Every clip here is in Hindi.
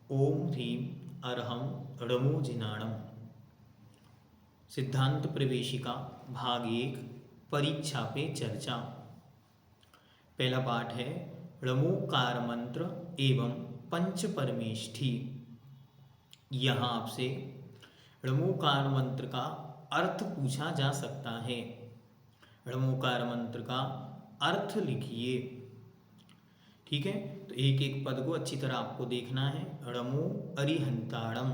ओम ह्रीं अरहं णमो सिद्धांत प्रवेशिका भाग 1 परीक्षा पे चर्चा। पहला पाठ है णमोकार मंत्र एवं पंच परमेष्ठी। यहाँ आपसे णमोकार मंत्र का अर्थ पूछा जा सकता है। णमोकार मंत्र का अर्थ लिखिए। ठीक है, तो एक एक पद को अच्छी तरह आपको देखना है। णमो अरिहंताणम,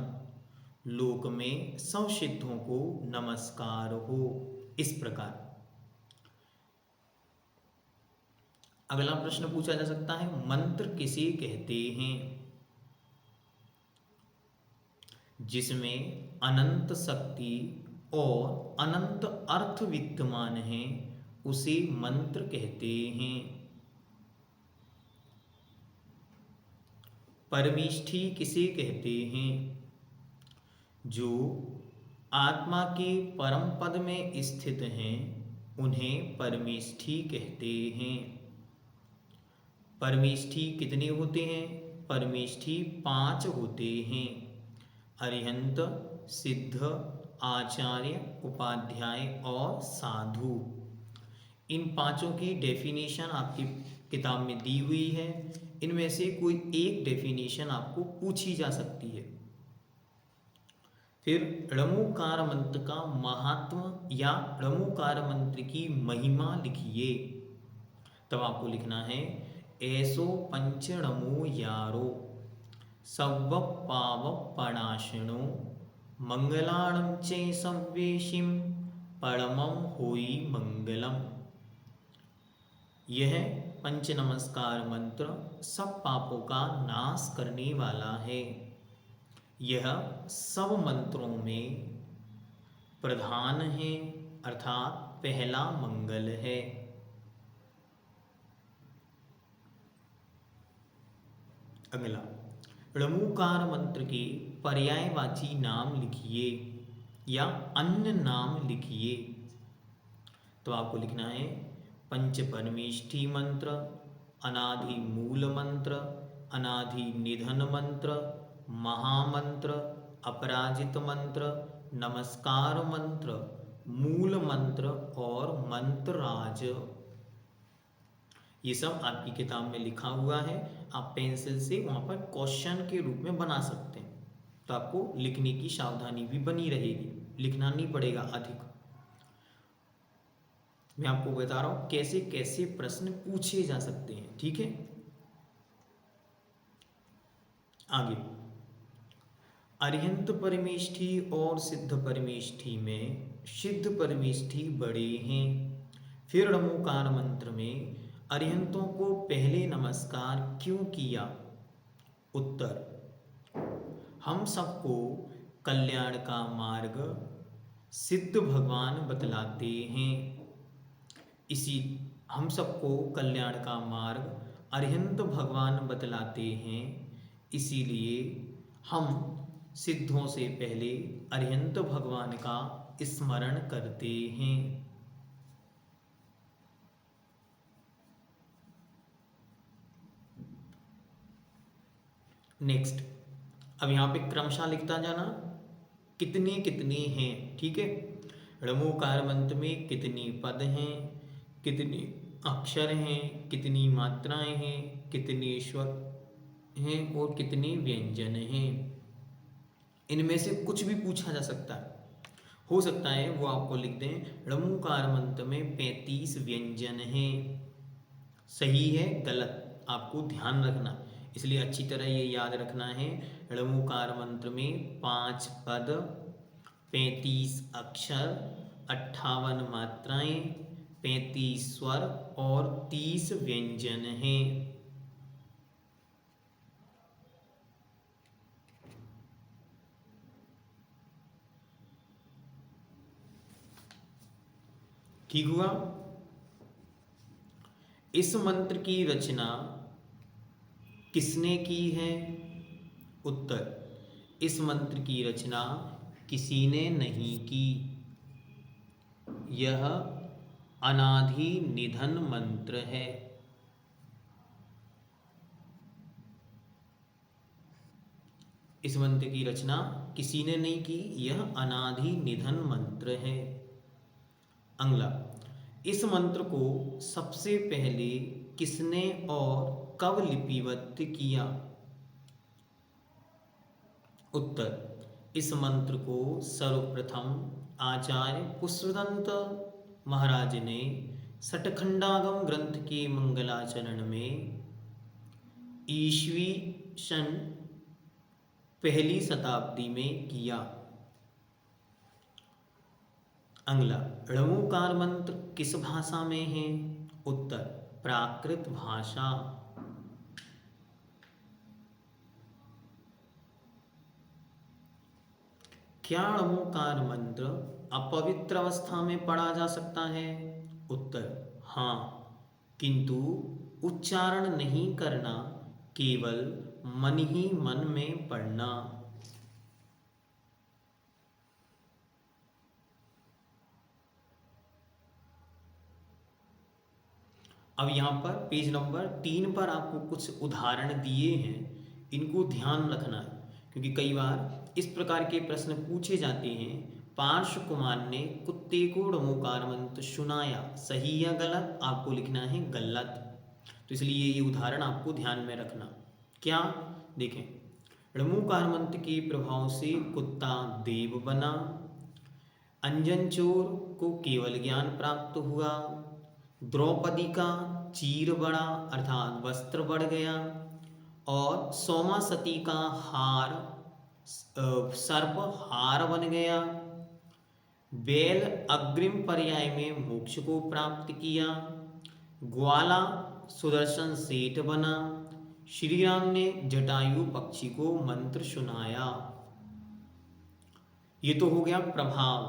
लोक में सब सिद्धों को नमस्कार हो। इस प्रकार अगला प्रश्न पूछा जा सकता है, मंत्र किसे कहते हैं? जिसमें अनंत शक्ति और अनंत अर्थ विद्यमान है उसे मंत्र कहते हैं। परमेष्ठी किसे कहते हैं? जो आत्मा के परम पद में स्थित हैं उन्हें परमेष्ठी कहते हैं। परमेष्ठी कितने होते हैं? परमेष्ठी 5 होते हैं। अरिहंत, सिद्ध, आचार्य, उपाध्याय और साधु। इन पांचों की डेफिनेशन आपकी किताब में दी हुई है। इनमें से कोई एक डेफिनेशन आपको पूछी जा सकती है। फिर णमोकार मंत्र का महात्म या णमोकार मंत्र की महिमा लिखिए। तब आपको लिखना है, ऐसो पंच णमो यारो सव्व पाव पणाशनो मंगलाणं चे सव्वेशिम परमं होई मंगलम। यह पंच नमस्कार मंत्र सब पापों का नाश करने वाला है। यह सब मंत्रों में प्रधान है, अर्थात पहला मंगल है। अगला, णमोकार मंत्र के पर्यायवाची नाम लिखिए या अन्य नाम लिखिए। तो आपको लिखना है, पंच परमेष्ठी मंत्र, अनादि मूल मंत्र, अनादि निधन मंत्र, महामंत्र, अपराजित मंत्र, नमस्कार मंत्र, मूल मंत्र और मंत्रराज। ये सब आपकी किताब में लिखा हुआ है। आप पेंसिल से वहाँ पर क्वेश्चन के रूप में बना सकते हैं, तो आपको लिखने की सावधानी भी बनी रहेगी, लिखना नहीं पड़ेगा अधिक। मैं आपको बता रहा हूँ कैसे कैसे प्रश्न पूछे जा सकते हैं। ठीक है, आगे अरिहंत परमेष्ठी और सिद्ध परमेष्ठी में सिद्ध परमेष्ठी बड़े हैं। फिर णमोकार मंत्र में अरिहंतों को पहले नमस्कार क्यों किया? उत्तर, हम सबको कल्याण का मार्ग सिद्ध भगवान बतलाते हैं। इसी हम सबको कल्याण का मार्ग अरिहंत भगवान बतलाते हैं। इसीलिए हम सिद्धों से पहले अरिहंत भगवान का स्मरण करते हैं। नेक्स्ट, अब यहाँ पे क्रमशः लिखता जाना, कितने कितने हैं। ठीक है, णमोकार मंत्र में कितने पद हैं, कितने अक्षर हैं, कितनी मात्राएं हैं, कितने स्वर हैं और कितने व्यंजन हैं। इनमें से कुछ भी पूछा जा सकता है। हो सकता है वो आपको लिख दें, णमोकार मंत्र में 35 व्यंजन हैं। सही है गलत आपको ध्यान रखना, इसलिए अच्छी तरह ये याद रखना है। णमोकार मंत्र में 5 पद, 35 अक्षर, 58 मात्राएं, 35 स्वर और 30 व्यंजन हैं। ठीक हुआ? इस मंत्र की रचना किसने की है? उत्तर, इस मंत्र की रचना किसी ने नहीं की। यह अनादि निधन मंत्र है। इस मंत्र की रचना किसी ने नहीं की, यह अनादि निधन मंत्र है। अगला, इस मंत्र को सबसे पहले किसने और कब लिपिबद्ध किया? उत्तर, इस मंत्र को सर्वप्रथम आचार्य पुष्पदंत महाराज ने सठखंडागम ग्रंथ के मंगलाचरण में ईस्वी सन पहली शताब्दी में किया। अगला, णमुकार मंत्र किस भाषा में है? उत्तर, प्राकृत भाषा। क्या णमुकार मंत्र अपवित्र अवस्था में पढ़ा जा सकता है? उत्तर, हाँ, किंतु उच्चारण नहीं करना, केवल मन ही मन में पढ़ना। अब यहाँ पर पेज नंबर 3 पर आपको कुछ उदाहरण दिए हैं, इनको ध्यान रखना है, क्योंकि कई बार इस प्रकार के प्रश्न पूछे जाते हैं। पार्श्व कुमार ने कुत्ते को णमुकार मंत्र सुनाया, सही या गलत? आपको लिखना है गलत। तो इसलिए ये उदाहरण आपको ध्यान में रखना। क्या? देखें, णमुकार मंत्र के प्रभाव से कुत्ता देव बना, अंजन चोर को केवल ज्ञान प्राप्त हुआ, द्रौपदी का चीर बढ़ा अर्थात वस्त्र बढ़ गया, और सोमा सती का हार सर्प हार बन गया, बैल अग्रिम पर्याय में मोक्ष को प्राप्त किया, ग्वाला सुदर्शन सेठ बना, श्री राम ने जटायु पक्षी को मंत्र सुनाया। ये तो हो गया प्रभाव।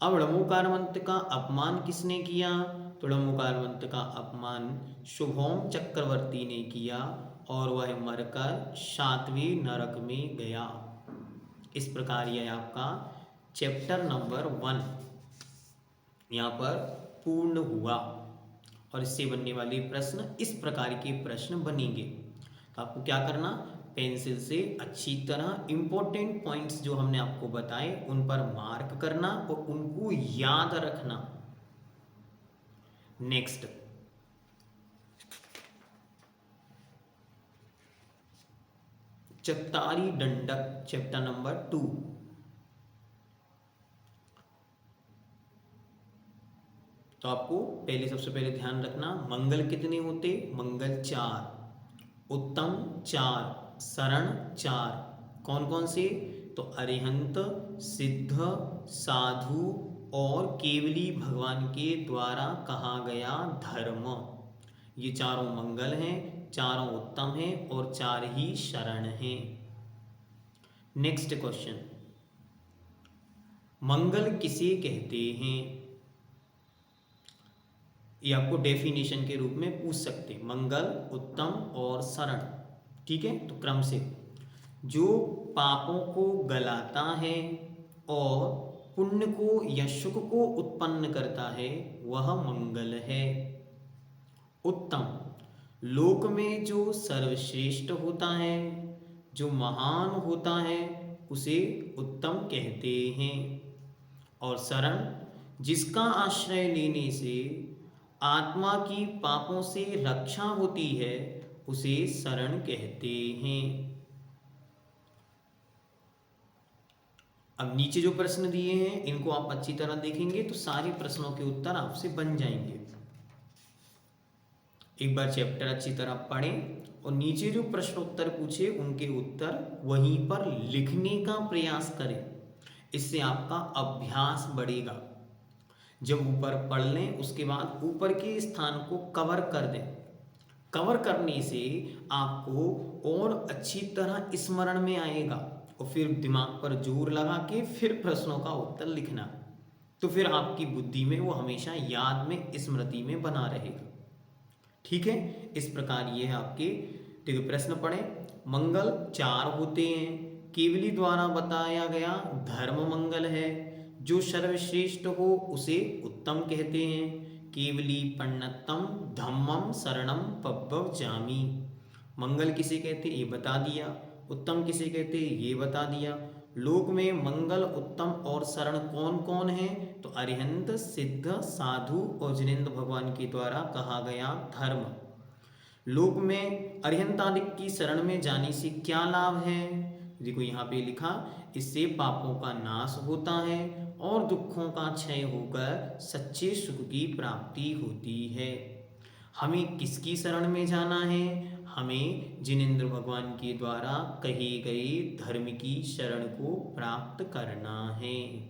अब णमुकार मंत्र का अपमान किसने किया? तो णमुकार मंत्र का अपमान शुभोम चक्रवर्ती ने किया और वह मरकर 7वें नरक में गया। इस प्रकार यह आपका चैप्टर नंबर 1 यहाँ पर पूर्ण हुआ और इससे बनने वाले प्रश्न इस प्रकार के प्रश्न बनेंगे। तो आपको क्या करना, पेंसिल से अच्छी तरह इंपॉर्टेंट पॉइंट्स जो हमने आपको बताए उन पर मार्क करना और उनको याद रखना। नेक्स्ट, चत्तारी दंडक चैप्टर नंबर 2। तो आपको सबसे पहले ध्यान रखना, मंगल कितने होते? मंगल 4, उत्तम 4, शरण 4। कौन कौन से? तो अरिहंत, सिद्ध, साधु और केवली भगवान के द्वारा कहा गया धर्म, ये चारों मंगल हैं, चारों उत्तम हैं और 4 ही शरण हैं। नेक्स्ट क्वेश्चन, मंगल किसे कहते हैं? ये आपको डेफिनेशन के रूप में पूछ सकते हैं, मंगल, उत्तम और शरण। ठीक है, तो क्रम से, जो पापों को गलाता है और पुण्य को या सुख को उत्पन्न करता है वह मंगल है। उत्तम, लोक में जो सर्वश्रेष्ठ होता है, जो महान होता है उसे उत्तम कहते हैं। और शरण, जिसका आश्रय लेने से आत्मा की पापों से रक्षा होती है उसे शरण कहते हैं। अब नीचे जो प्रश्न दिए हैं इनको आप अच्छी तरह देखेंगे तो सारे प्रश्नों के उत्तर आपसे बन जाएंगे। एक बार चैप्टर अच्छी तरह पढ़ें और नीचे जो प्रश्न उत्तर पूछे उनके उत्तर वहीं पर लिखने का प्रयास करें, इससे आपका अभ्यास बढ़ेगा। जब ऊपर पढ़ लें उसके बाद ऊपर के स्थान को कवर कर दें। कवर करने से आपको और अच्छी तरह स्मरण में आएगा और फिर दिमाग पर जोर लगा के फिर प्रश्नों का उत्तर लिखना, तो फिर आपकी बुद्धि में वो हमेशा याद में, स्मृति में बना रहेगा। ठीक है, इस प्रकार ये है आपके। देखिए प्रश्न पढ़े, मंगल 4 होते हैं, केवली द्वारा बताया गया धर्म मंगल है, जो सर्वश्रेष्ठ हो उसे उत्तम कहते हैं, केवली पन्नतम धम्मम शरणम पब्बव जामी। मंगल किसे कहते ये बता दिया, उत्तम किसे कहते हैं ये बता दिया। लोक में मंगल, उत्तम और शरण कौन कौन है? तो अरिहंत, सिद्ध, साधु और जिनेंद्र भगवान के द्वारा कहा गया धर्म। लोक में अरिहंतादिक की शरण में जाने से क्या लाभ है? देखो यहाँ पे लिखा, इससे पापों का नाश होता है और दुखों का क्षय होकर सच्चे सुख की प्राप्ति होती है। हमें किसकी शरण में जाना है? हमें जिनेंद्र भगवान के द्वारा कही गई धर्म की शरण को प्राप्त करना है।